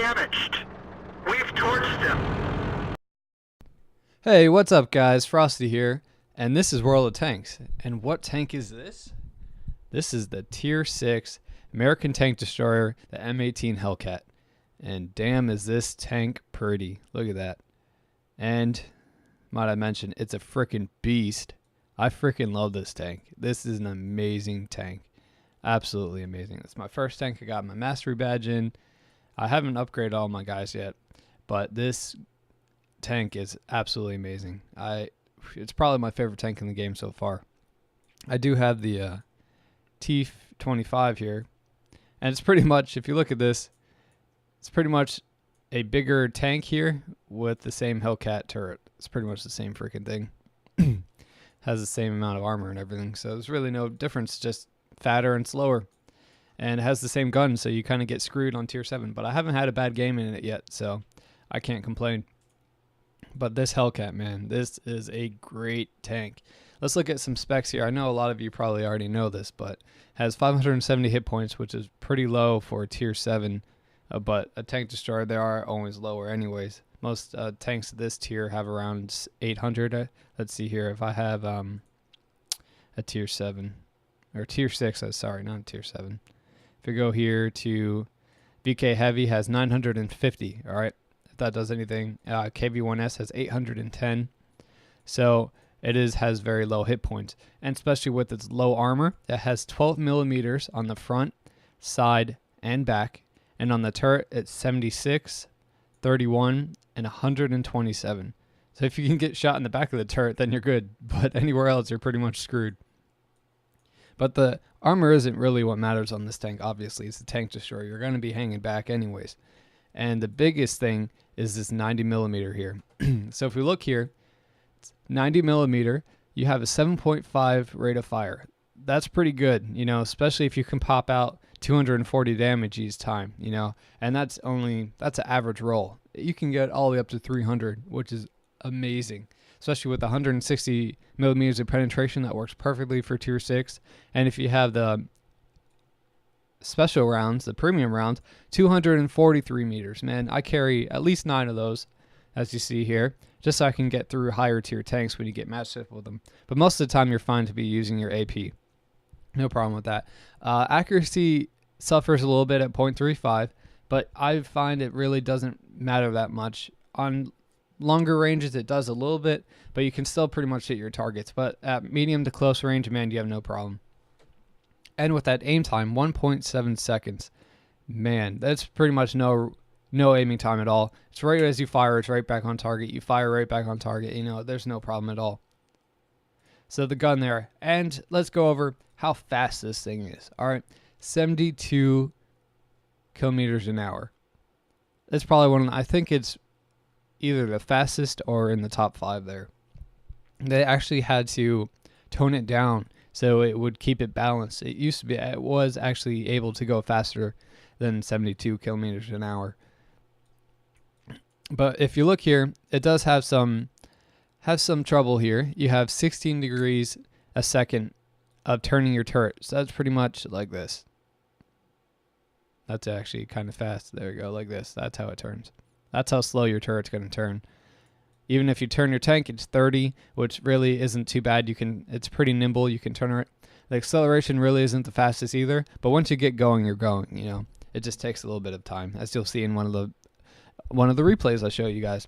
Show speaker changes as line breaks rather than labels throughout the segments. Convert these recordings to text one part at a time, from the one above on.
damaged. We've torched him.
Hey, what's up guys? Frostyy here, and this is World of Tanks. And what tank is this? This is the Tier 6 American Tank Destroyer, the M18-Hellcat. And damn is this tank pretty. Look at that. And might I mention, it's a freaking beast. I freaking love this tank. This is an amazing tank. Absolutely amazing. It's my first tank I got my mastery badge in. I haven't upgraded all my guys yet, but this tank is absolutely amazing. It's probably my favorite tank in the game so far. I do have the T25 here, and it's pretty much, if you look at this, it's pretty much a bigger tank here with the same Hellcat turret. It's pretty much the same freaking thing. Has the same amount of armor and everything, so there's really no difference, just fatter and slower. And it has the same gun, so you kind of get screwed on Tier 7. But I haven't had a bad game in it yet, so I can't complain. But this Hellcat, man, this is a great tank. Let's look at some specs here. I know a lot of you probably already know this, but has 570 hit points, which is pretty low for a Tier 7. But a tank destroyer, they are always lower anyways. Most tanks of this tier have around 800. Let's see here. If I have a Tier 7, or Tier 6, sorry, not Tier 7. If we go here to VK Heavy, has 950. All right, if that does anything. KV1S has 810. So it has very low hit points, and especially with its low armor, it has 12 millimeters on the front, side, and back. And on the turret, it's 76, 31, and 127. So if you can get shot in the back of the turret, then you're good. But anywhere else, you're pretty much screwed. But the armor isn't really what matters on this tank, obviously. It's the tank destroyer. You're going to be hanging back anyways. And the biggest thing is this 90 millimeter here. So if we look here, it's 90 millimeter. You have a 7.5 rate of fire. That's pretty good, you know, especially if you can pop out 240 damage each time, you know, and that's an average roll. You can get all the way up to 300, which is amazing, especially with 160 millimeters of penetration. That works perfectly for Tier 6. And if you have the special rounds, the premium rounds, 243 meters, man, I carry at least 9 of those, as you see here, just so I can get through higher tier tanks when you get matched up with them. But most of the time, you're fine to be using your AP. No problem with that. Accuracy suffers a little bit at 0.35, but I find it really doesn't matter that much. On longer ranges, it does a little bit, but you can still pretty much hit your targets. But at medium to close range, man, you have no problem. And with that aim time, 1.7 seconds. Man, that's pretty much no aiming time at all. It's right as you fire, it's right back on target. You fire right back on target. You know, there's no problem at all. So the gun there. And let's go over how fast this thing is. All right, 72 kilometers an hour. It's probably one of the, I think it's either the fastest or in the top 5 there. They actually had to tone it down so it would keep it balanced. It was actually able to go faster than 72 kilometers an hour. But if you look here, it does have some trouble here. You have 16 degrees a second of turning your turret. So that's pretty much like this. That's actually kind of fast. There you go, like this. That's how it turns. That's how slow your turret's going to turn. Even if you turn your tank, it's 30, which really isn't too bad. It's pretty nimble. You can turn it. The acceleration really isn't the fastest either. But once you get going, you're going. You know, it just takes a little bit of time, as you'll see in one of the replays I'll show you guys.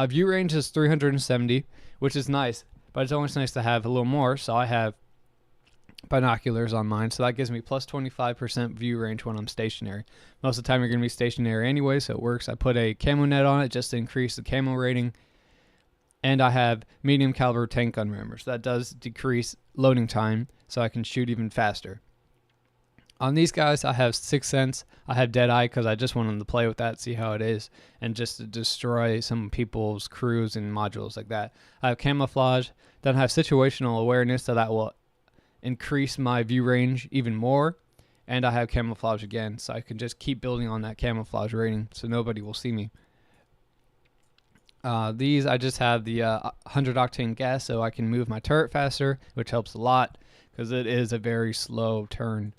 View range is 370, which is nice, but it's always nice to have a little more. So I have binoculars on mine, so that gives me plus 25% view range when I'm stationary. Most of the time you're going to be stationary anyway, so it works. I put a camo net on it just to increase the camo rating, and I have medium caliber tank gun rammer, so that does decrease loading time, so I can shoot even faster. On these guys, I have 6th Sense. I have Deadeye because I just wanted to play with that, see how it is, and just to destroy some people's crews and modules like that. I have Camouflage. Then I have Situational Awareness, so that will increase my view range even more. And I have Camouflage again, so I can just keep building on that Camouflage rating so nobody will see me. These, I just have the 100 octane gas, so I can move my turret faster, which helps a lot because it is a very slow turn.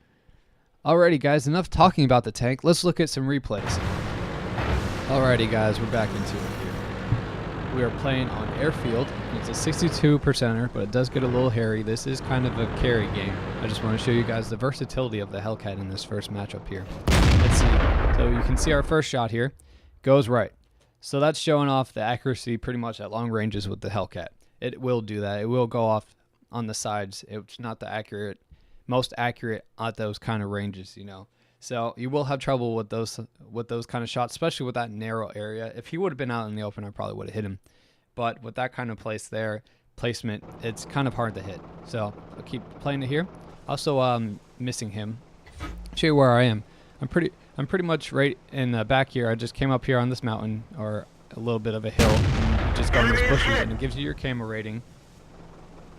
Alrighty guys, enough talking about the tank. Let's look at some replays. Alrighty guys, we're back into it here. We are playing on airfield. It's a 62%er, but it does get a little hairy. This is kind of a carry game. I just want to show you guys the versatility of the Hellcat in this first matchup here. Let's see. So you can see our first shot here goes right. So that's showing off the accuracy pretty much at long ranges with the Hellcat. It will do that. It will go off on the sides. It's not the most accurate at those kind of ranges, you know. So you will have trouble with those kind of shots, especially with that narrow area. If he would have been out in the open, I probably would have hit him. But with that kind of placement, it's kind of hard to hit. So I'll keep playing it here. Also, missing him. Show you where I am. I'm pretty much right in the back here. I just came up here on this mountain or a little bit of a hill, and you just go in this bushes, and it gives you your camera rating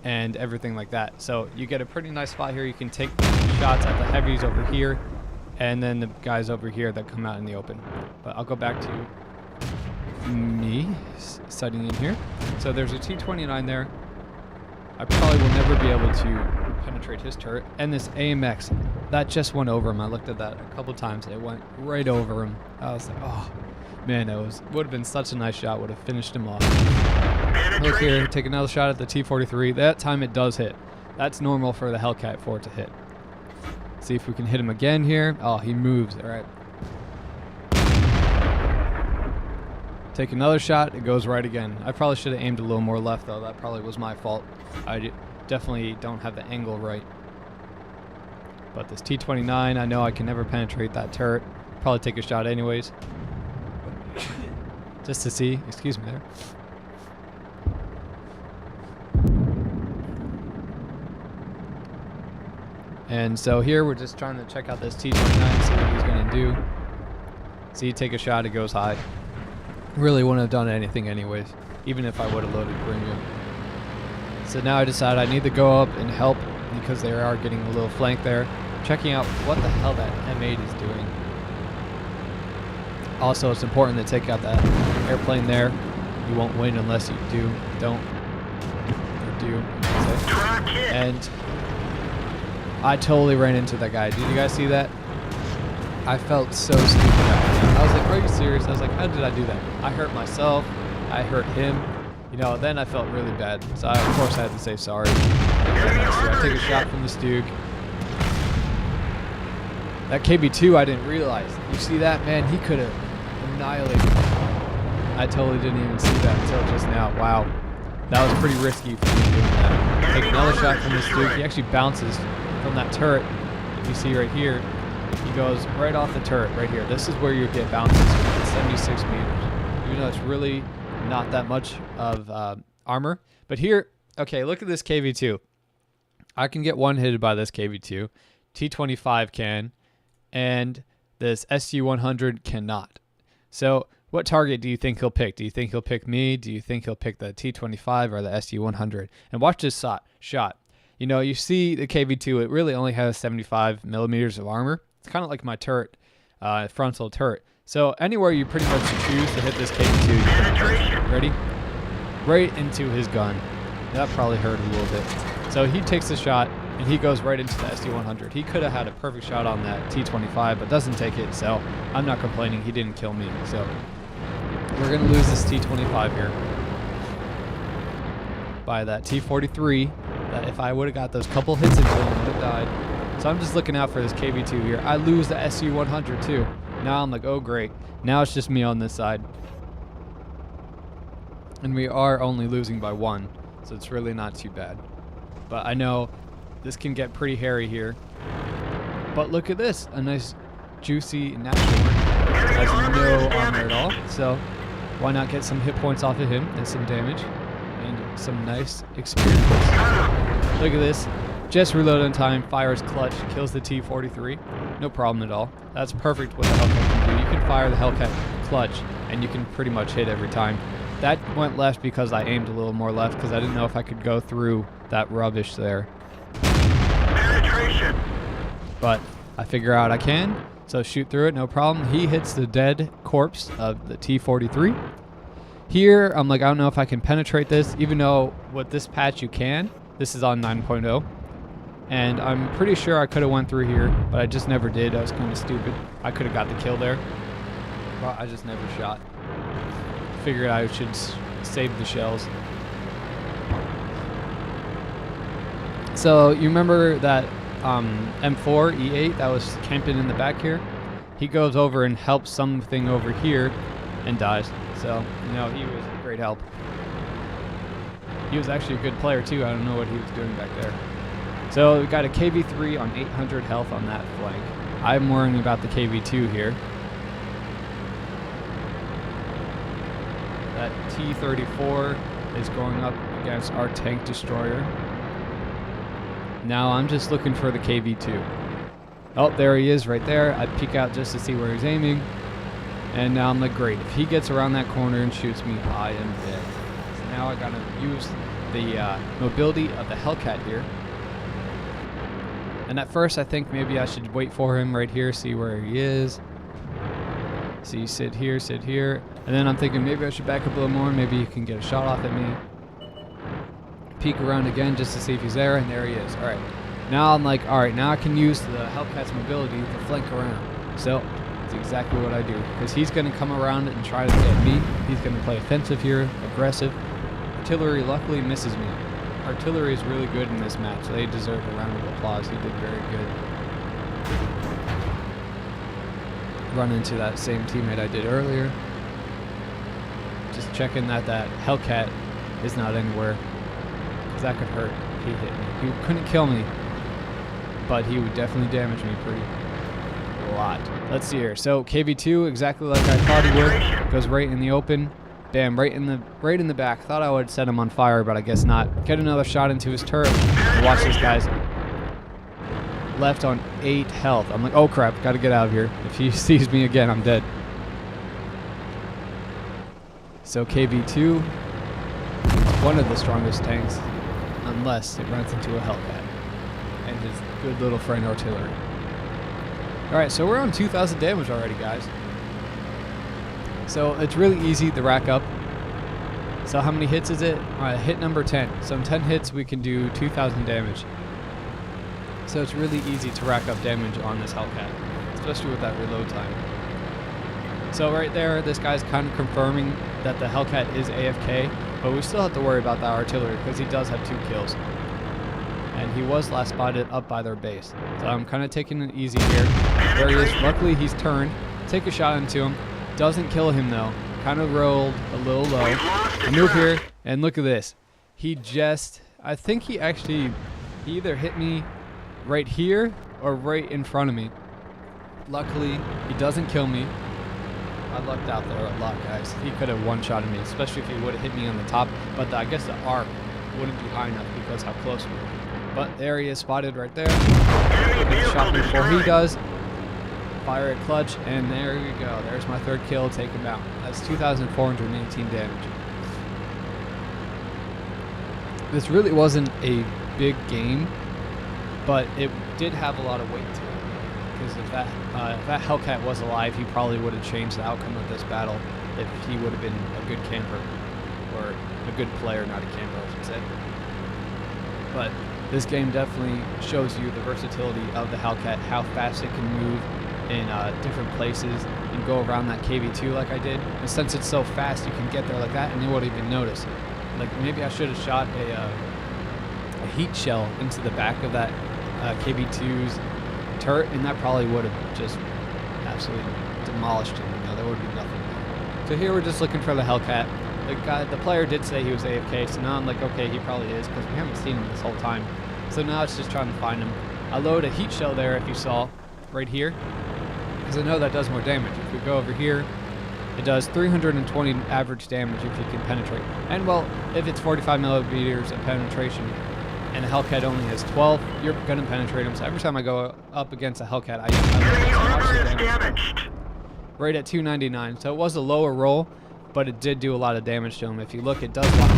and everything like that. So you get a pretty nice spot here. You can take shots at the heavies over here, and then the guys over here that come out in the open. But I'll go back to me sighting in here. So there's a T-29 there. I probably will never be able to penetrate his turret. And this AMX, that just went over him. I looked at that a couple times. It went right over him. I was like, oh man, would have been such a nice shot. Would have finished him off. Look here, take another shot at the T-43. That time it does hit. That's normal for the Hellcat for it to hit. See if we can hit him again here. Oh, he moves. All right. Take another shot. It goes right again. I probably should have aimed a little more left, though. That probably was my fault. I definitely don't have the angle right. But this T-29, I know I can never penetrate that turret. Probably take a shot anyways. Just to see. Excuse me there. And so here we're just trying to check out this T-29, see what he's going to do. See, take a shot, it goes high. Really wouldn't have done anything anyways, even if I would have loaded premium. So now I decide I need to go up and help because they are getting a little flank there. Checking out what the hell that M8 is doing. Also, it's important to take out that airplane there. You won't win unless you don't. Or do. And I totally ran into that guy. Did you guys see that? I felt so stupid after that. I was like, are you serious? I was like, how did I do that? I hurt myself. I hurt him. You know, then I felt really bad. So, of course, I had to say sorry. I take a shot from the Stuke. That KB2, I didn't realize. You see that? Man, he could have annihilated me. I totally didn't even see that until just now. Wow. That was pretty risky for me doing that. Take another shot from the Stuke. He actually bounces from that turret. If you see right here, he goes right off the turret right here. This is where you get bounces at 76 meters. Even though it's really not that much of armor. But here, okay, look at this KV2. I can get one-hitted by this KV2. T-25 can. And this SU-100 cannot. So what target do you think he'll pick? Do you think he'll pick me? Do you think he'll pick the T-25 or the SU-100? And watch this shot. You know, you see the KV2, it really only has 75 millimeters of armor. It's kind of like my turret, frontal turret. So anywhere you pretty much choose to hit this KV2, you can ready? Right into his gun. That probably hurt a little bit. So he takes the shot, and he goes right into the SU-100. He could have had a perfect shot on that T-25, but doesn't take it, so I'm not complaining. He didn't kill me. So we're going to lose this T-25 here by that T-43. That if I would have got those couple hits into him, I would have died. So I'm just looking out for this KV2 here. I lose the SU-100 too. Now I'm like, oh great. Now it's just me on this side. And we are only losing by 1, so it's really not too bad. But I know this can get pretty hairy here. But look at this. A nice, juicy natural one. Has no armor at all. So why not get some hit points off of him and some damage. And some nice experience. Look at this. Just reload on time, fires clutch, kills the T-43. No problem at all. That's perfect what the Hellcat can do. You can fire the Hellcat clutch, and you can pretty much hit every time. That went left because I aimed a little more left because I didn't know if I could go through that rubbish there.
Penetration.
But I figure out I can, so shoot through it, no problem. He hits the dead corpse of the T-43. Here, I'm like, I don't know if I can penetrate this, even though with this patch you can. This is on 9.0. And I'm pretty sure I could have went through here, but I just never did. I was kind of stupid. I could have got the kill there. But I just never shot. Figured I should save the shells. So you remember that M4 E8 that was camping in the back here? He goes over and helps something over here and dies. So, you know, he was a great help. He was actually a good player too. I don't know what he was doing back there. So we got a KV3 on 800 health on that flank. I'm worrying about the KV2 here. That T-34 is going up against our tank destroyer. Now I'm just looking for the KV2. Oh, there he is right there. I peek out just to see where he's aiming. And now I'm like, great. If he gets around that corner and shoots me, I am dead. So now I gotta use the mobility of the Hellcat here. And at first I think maybe I should wait for him right here, see where he is. See, sit here. And then I'm thinking maybe I should back up a little more. Maybe he can get a shot off at me. Peek around again just to see if he's there, and there he is. All right. Now I'm like, all right, now I can use the Hellcat's mobility to flank around. So that's exactly what I do, because he's going to come around and try to get me. He's going to play offensive here, aggressive. Artillery luckily misses me. Artillery is really good in this match. They deserve a round of applause. He did very good. Run into that same teammate I did earlier. Just checking that Hellcat is not anywhere, because that could hurt if he hit me. He couldn't kill me, but he would definitely damage me pretty a lot. Let's see here. So KV2, exactly like I thought he would, goes right in the open. Bam, right in the back. Thought I would set him on fire, but I guess not. Get another shot into his turret. Watch this, guys. Left on 8 health. I'm like, oh crap, gotta get out of here. If he sees me again, I'm dead. So KV2 is one of the strongest tanks, unless it runs into a Hellcat and his good little friend artillery. Alright, so we're on 2,000 damage already, guys. So it's really easy to rack up. So how many hits is it? Hit number 10. So in 10 hits we can do 2,000 damage. So it's really easy to rack up damage on this Hellcat, especially with that reload time. So right there, this guy's kind of confirming that the Hellcat is AFK, but we still have to worry about that artillery because he does have 2 kills. And he was last spotted up by their base. So I'm kind of taking it easy here. There he is. Luckily he's turned. Take a shot into him. Doesn't kill him though. Kind of rolled a little low. I move here and look at this. I think he either hit me right here or right in front of me. Luckily, he doesn't kill me. I lucked out there a lot, guys. He could have one-shotted me, especially if he would have hit me on the top. But I guess the arc wouldn't be high enough because how close we were. But there he is, spotted right there. Get a shot before he does. Fire at clutch, and there you go. There's my 3rd kill. Take him out. That's 2,418 damage. This really wasn't a big game, but it did have a lot of weight to it. Because if that Hellcat was alive, he probably would have changed the outcome of this battle if he would have been a good camper. Or a good player, not a camper, I should say. But this game definitely shows you the versatility of the Hellcat, how fast it can move in different places and go around that KV2 like I did. And since it's so fast, you can get there like that and you wouldn't even notice. Like maybe I should have shot a heat shell into the back of that KV2's turret, and that probably would have just absolutely demolished him. You know, there would be nothing there. So here we're just looking for the Hellcat. The player did say he was AFK, so now I'm like, okay, he probably is, because we haven't seen him this whole time. So now it's just trying to find him. I load a heat shell there, if you saw, right here, because I know that does more damage. If we go over here, it does 320 average damage if you can penetrate. And well, if it's 45 millimeters of penetration, and the Hellcat only has 12, you're going to penetrate him. So every time I go up against a Hellcat, I get damage. Right at 299. So it was a lower roll, but it did do a lot of damage to him. If you look, it does lock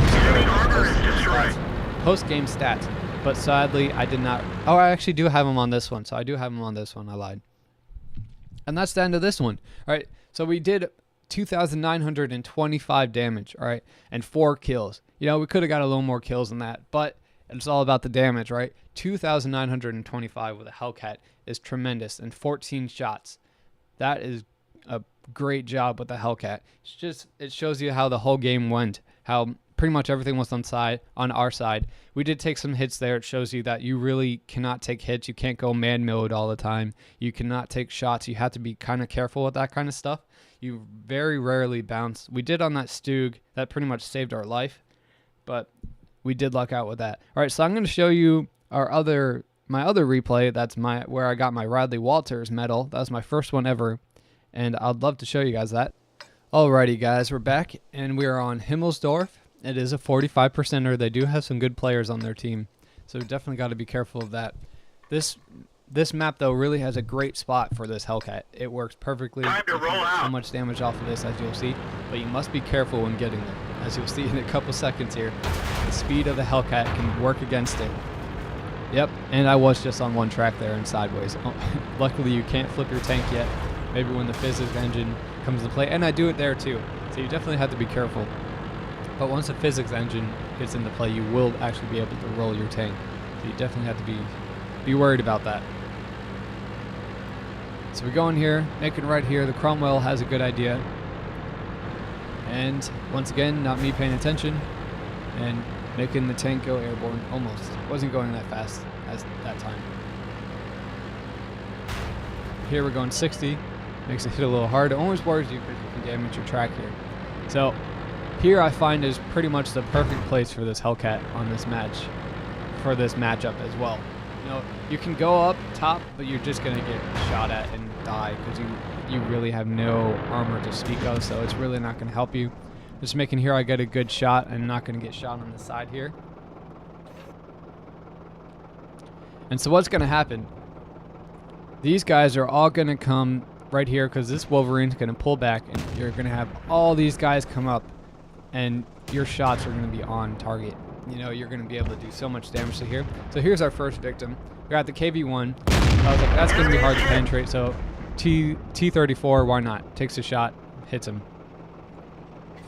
post-game stats. But sadly, I did not. Oh, I actually do have him on this one. So I do have him on this one. I lied. And that's the end of this one. All right. So we did 2,925 damage. All right. And 4 kills. You know, we could have got a little more kills than that, but it's all about the damage, right? 2,925 with a Hellcat is tremendous, and 14 shots. That is a great job with the Hellcat. It shows you how the whole game went, how pretty much everything was on our side. We did take some hits there. It shows you that you really cannot take hits. You can't go man mode all the time. You cannot take shots. You have to be kind of careful with that kind of stuff. You very rarely bounce. We did on that Stug. That pretty much saved our life, but we did luck out with that. All right, so I'm going to show you my other replay. That's where I got my Radley Walters medal. That was my first one ever, and I'd love to show you guys that. Alrighty, guys, we're back, and we are on Himmelsdorf. It is a 45%er. They do have some good players on their team, so definitely got to be careful of that. This map, though, really has a great spot for this Hellcat. It works perfectly.
Time to roll out.
So much damage off of this, as you'll see, but you must be careful when getting them. As you'll see in a couple seconds here, the speed of the Hellcat can work against it. Yep, and I was just on one track there and sideways. Oh, luckily, you can't flip your tank yet. Maybe when the physics engine comes into play, and I do it there too. So you definitely have to be careful. But once the physics engine gets into play, you will actually be able to roll your tank. So you definitely have to be worried about that. So we go in here, making right here. The Cromwell has a good idea. And once again, not me paying attention and making the tank go airborne. Almost. Wasn't going that fast as that time. Here we're going 60. Makes it hit a little hard. It always worries you because you can damage your track here. So here I find is pretty much the perfect place for this Hellcat on this matchup as well. You know, you can go up top, but you're just gonna get shot at and die because you really have no armor to speak of, so it's really not gonna help you. Just making here I get a good shot and not gonna get shot on the side here. And so what's gonna happen? These guys are all gonna come right here because this Wolverine's gonna pull back, and you're gonna have all these guys come up, and your shots are gonna be on target. You know, you're going to be able to do so much damage to here. So here's our first victim. We got the KV-1. I was like, that's going to be hard to penetrate. So T-34, why not? Takes a shot, hits him.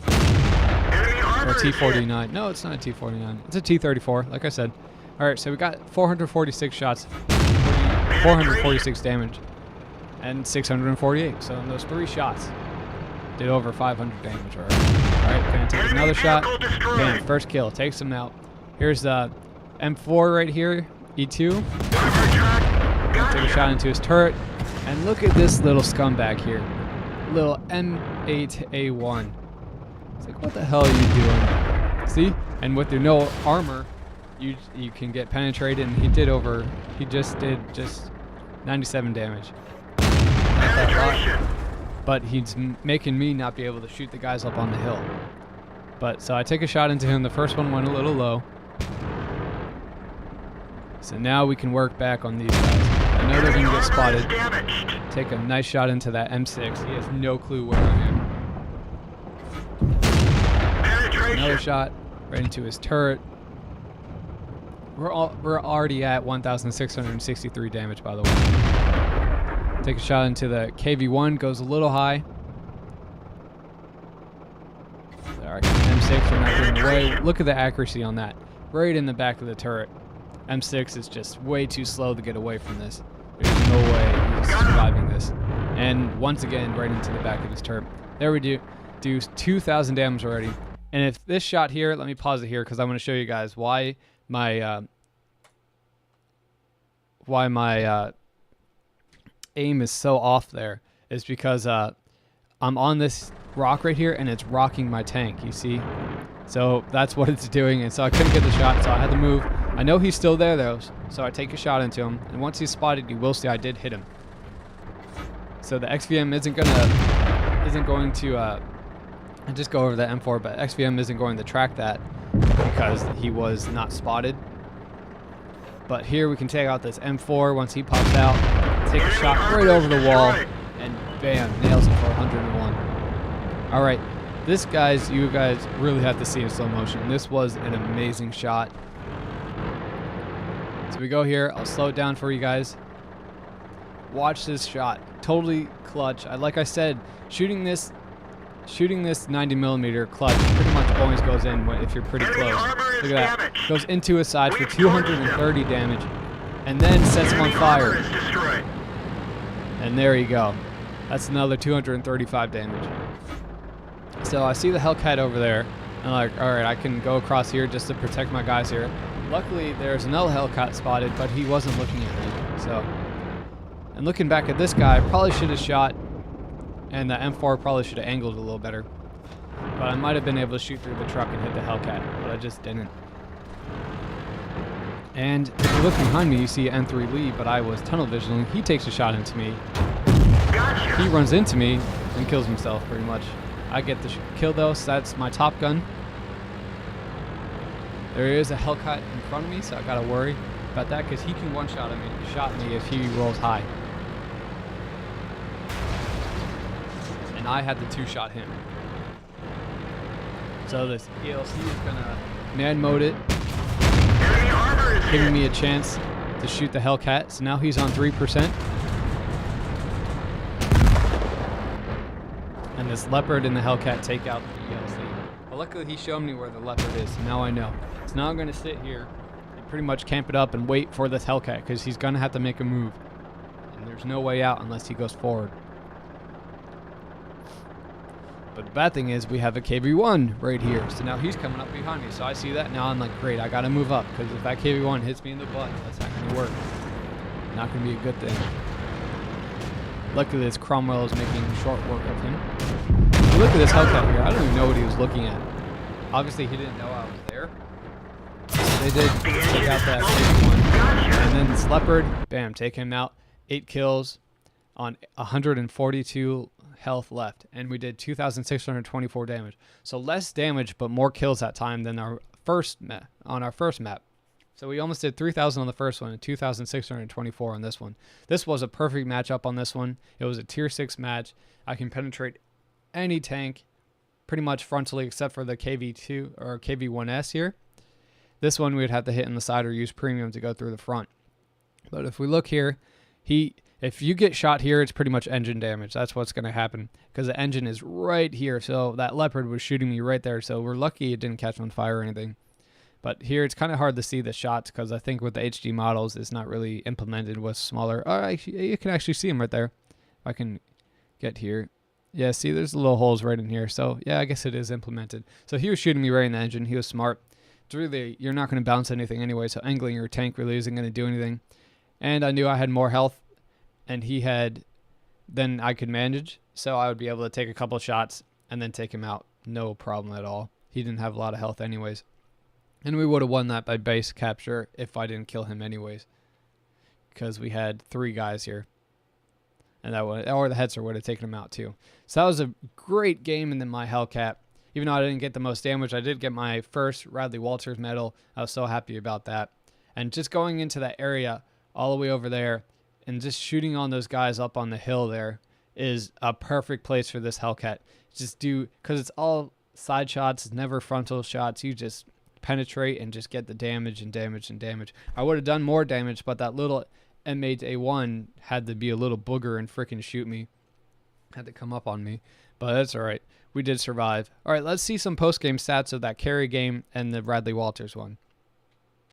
Or T-49. No, it's not a T-49. It's a T-34, like I said. All right, so we got 446 shots, 446 damage, and 648. So in those 3 shots, did over 500 damage already. Alright, gonna take another shot. Bam, first kill. Takes him out. Here's the M4 right here, E2. Take a shot into his turret. And look at this little scumbag here. Little M18-A1. It's like, what the hell are you doing? See? And with your no armor, you can get penetrated, and he just did 97 damage. Not that lot. But he's making me not be able to shoot the guys up on the hill. But so I take a shot into him. The first one went a little low. So now we can work back on these guys. I know they're going to get spotted. Take a nice shot into that M6. He has no clue where I am. Another shot right into his turret. We're already at 1,663 damage, by the way. Take a shot into the KV-1, goes a little high. Sorry, M6 are not getting away. Look at the accuracy on that. Right in the back of the turret. M6 is just way too slow to get away from this. There's no way he's surviving this. And once again, right into the back of his turret. There we do 2,000 damage already. And if this shot here, let me pause it here because I want to show you guys why my aim is so off there. Is because I'm on this rock right here and it's rocking my tank, you see? So that's what it's doing, and so I couldn't get the shot, so I had to move. I know he's still there though, so I take a shot into him, and once he's spotted, you will see I did hit him. So the XVM isn't going to I just go over the M4, but XVM isn't going to track that because he was not spotted. But here we can take out this M4 once he pops out, take a shot right over the wall, and bam, nails him for 101. Alright, this you guys really have to see in slow motion. This was an amazing shot. So we go here, I'll slow it down for you guys. Watch this shot, totally clutch. Like I said, shooting this 90mm clutch pretty much always goes in if you're pretty close. Look at that. Goes into his side for 230 damage, and then sets him on fire. And there you go. That's another 235 damage. So I see the Hellcat over there, and I'm like, alright, I can go across here just to protect my guys here. Luckily, there's another Hellcat spotted, but he wasn't looking at me. So, and looking back at this guy, I probably should have shot, and the M4 probably should have angled a little better. But I might have been able to shoot through the truck and hit the Hellcat, but I just didn't. And if you look behind me, you see N3 Lee, but I was tunnel visioning. He takes a shot into me.
Gotcha.
He runs into me and kills himself pretty much. I get the kill though, so that's my top gun. There is a Hellcat in front of me, so I gotta worry about that because he can one-shot me if he rolls high. And I had to two-shot him. So this ELC is gonna man mode it,
Enemy armor is
giving
hit.
me a chance to shoot the Hellcat. So now he's on 3%. And this Leopard and the Hellcat take out the ELC. But luckily he showed me where the Leopard is, so now I know. So now I'm gonna sit here and pretty much camp it up and wait for this Hellcat because he's gonna have to make a move. And there's no way out unless he goes forward. But the bad thing is we have a KV-1 right here. So now he's coming up behind me. So I see that. Now I'm like, great, I gotta move up. Because if that KV-1 hits me in the butt, that's not gonna work. Not gonna be a good thing. Luckily this Cromwell is making short work of him. So look at this Hellcat here. I don't even know what he was looking at. Obviously he didn't know I was there. They did take out that KV-1. And then this Leopard, bam, take him out. 8 kills on 142 health left, and we did 2,624 damage. So less damage, but more kills that time than our first on our first map. So we almost did 3,000 on the first one and 2,624 on this one. This was a perfect matchup on this one. It was a tier 6 match. I can penetrate any tank pretty much frontally except for the KV-2 or KV-1S here. This one we'd have to hit in the side or use premium to go through the front. But if we look here, if you get shot here, it's pretty much engine damage. That's what's going to happen because the engine is right here. So that Leopard was shooting me right there. So we're lucky it didn't catch on fire or anything. But here it's kind of hard to see the shots because I think with the HD models, it's not really implemented with smaller. Oh, you can actually see them right there. If I can get here. Yeah, see, there's little holes right in here. So yeah, I guess it is implemented. So he was shooting me right in the engine. He was smart. It's really, you're not going to bounce anything anyway. So angling your tank really isn't going to do anything. And I knew I had more health and he had than I could manage. So I would be able to take a couple shots and then take him out. No problem at all. He didn't have a lot of health anyways. And we would have won that by base capture if I didn't kill him anyways. Because we had 3 guys here. And that would, or the Hetzer would have taken him out too. So that was a great game. And then my Hellcat, even though I didn't get the most damage, I did get my first Radley Walters medal. I was so happy about that. And just going into that area all the way over there and just shooting on those guys up on the hill there is a perfect place for this Hellcat. Just do, because it's all side shots, it's never frontal shots. You just penetrate and just get the damage and damage and damage. I would have done more damage, but that little M18-A1 had to be a little booger and freaking shoot me. Had to come up on me, but that's all right. We did survive. All right, let's see some post-game stats of that carry game and the Radley Walters one.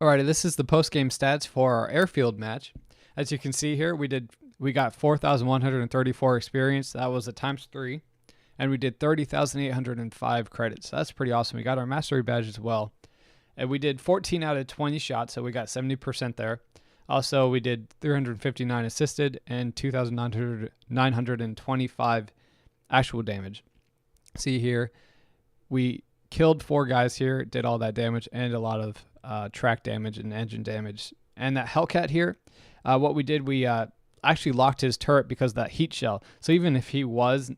All right, this is the post-game stats for our airfield match. As you can see here, we got 4,134 experience. That was a ×3, and we did 30,805 credits. So that's pretty awesome. We got our mastery badge as well. And we did 14 out of 20 shots, so we got 70% there. Also, we did 359 assisted and 2,925 actual damage. See here, we killed 4 guys here, did all that damage, and a lot of track damage and engine damage. And that Hellcat here, what we did, we actually locked his turret because of that heat shell. So even if he was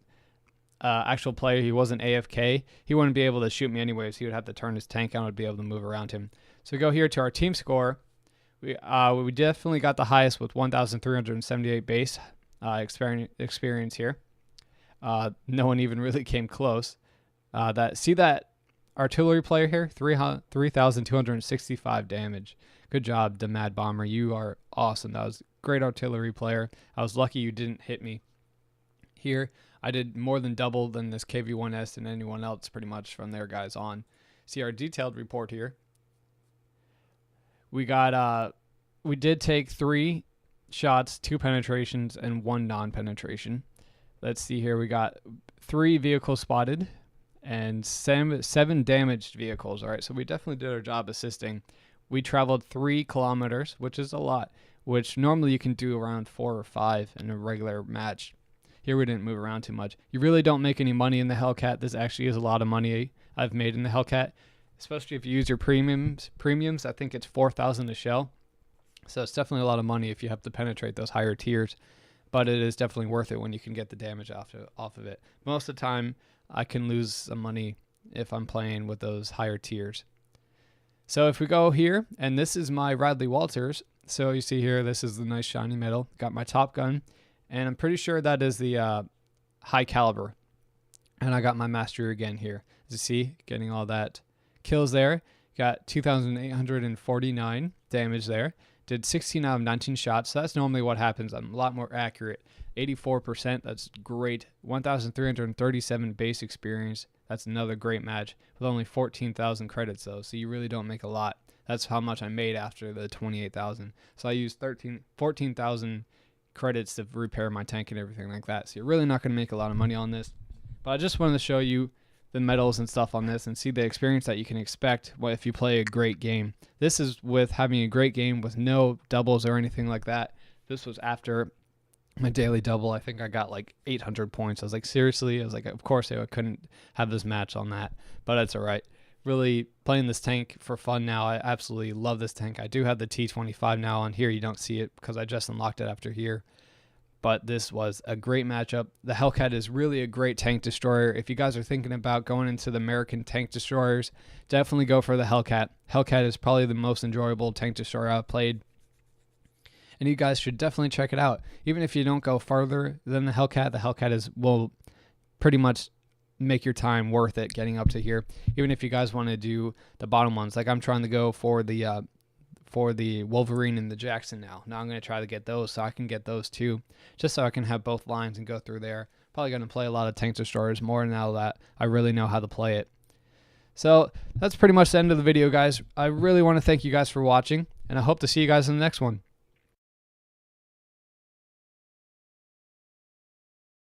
actual player, he wasn't AFK, he wouldn't be able to shoot me anyways. He would have to turn his tank on, would be able to move around him. So we go here to our team score. We definitely got the highest with 1,378 base experience here. No one even really came close. See that artillery player here? 3,265 damage. Good job, the Mad Bomber. You are awesome. That was a great artillery player. I was lucky you didn't hit me. Here, I did more than double than this KV-1S and anyone else pretty much from their guys on. See our detailed report here. We got, we did take 3 shots, 2 penetrations, and 1 non-penetration. let's see here. We got 3 vehicles spotted and 7 damaged vehicles. All right, so we definitely did our job assisting. We traveled 3 kilometers, which is a lot, which normally you can do around 4 or 5 in a regular match. Here we didn't move around too much. You really don't make any money in the Hellcat. This actually is a lot of money I've made in the Hellcat, especially if you use your premiums. I think it's 4,000 a shell. So it's definitely a lot of money if you have to penetrate those higher tiers, but it is definitely worth it when you can get the damage off of it. Most of the time, I can lose some money if I'm playing with those higher tiers. So if we go here, and this is my Radley Walters. So you see here, this is the nice shiny metal. Got my Top Gun, and I'm pretty sure that is the high caliber. And I got my mastery again here. As you see, getting all that kills there. Got 2,849 damage there. Did 16 out of 19 shots. So that's normally what happens. I'm a lot more accurate. 84%. That's great. 1,337 base experience. That's another great match with only 14,000 credits though. So you really don't make a lot. That's how much I made after the 28,000. So I used 14,000 credits to repair my tank and everything like that. So you're really not going to make a lot of money on this. But I just wanted to show you the medals and stuff on this and see the experience that you can expect if you play a great game. This is with having a great game with no doubles or anything like that. This was after my daily double. I think I got like 800 points. I was like, seriously? I was like, of course I couldn't have this match on that, but that's all right. Really playing this tank for fun now. I absolutely love this tank. I do have the T25 now on here. You don't see it because I just unlocked it after here. But this was a great matchup. The Hellcat is really a great tank destroyer. If you guys are thinking about going into the American tank destroyers, definitely go for the Hellcat. Hellcat is probably the most enjoyable tank destroyer I've played. And you guys should definitely check it out. Even if you don't go farther than the Hellcat will pretty much make your time worth it getting up to here. Even if you guys want to do the bottom ones, like I'm trying to go for the Wolverine and the Jackson now. Now I'm going to try to get those so I can get those too, just so I can have both lines and go through there. Probably going to play a lot of tank destroyers more now that I really know how to play it. So that's pretty much the end of the video, guys. I really want to thank you guys for watching, and I hope to see you guys in the next one.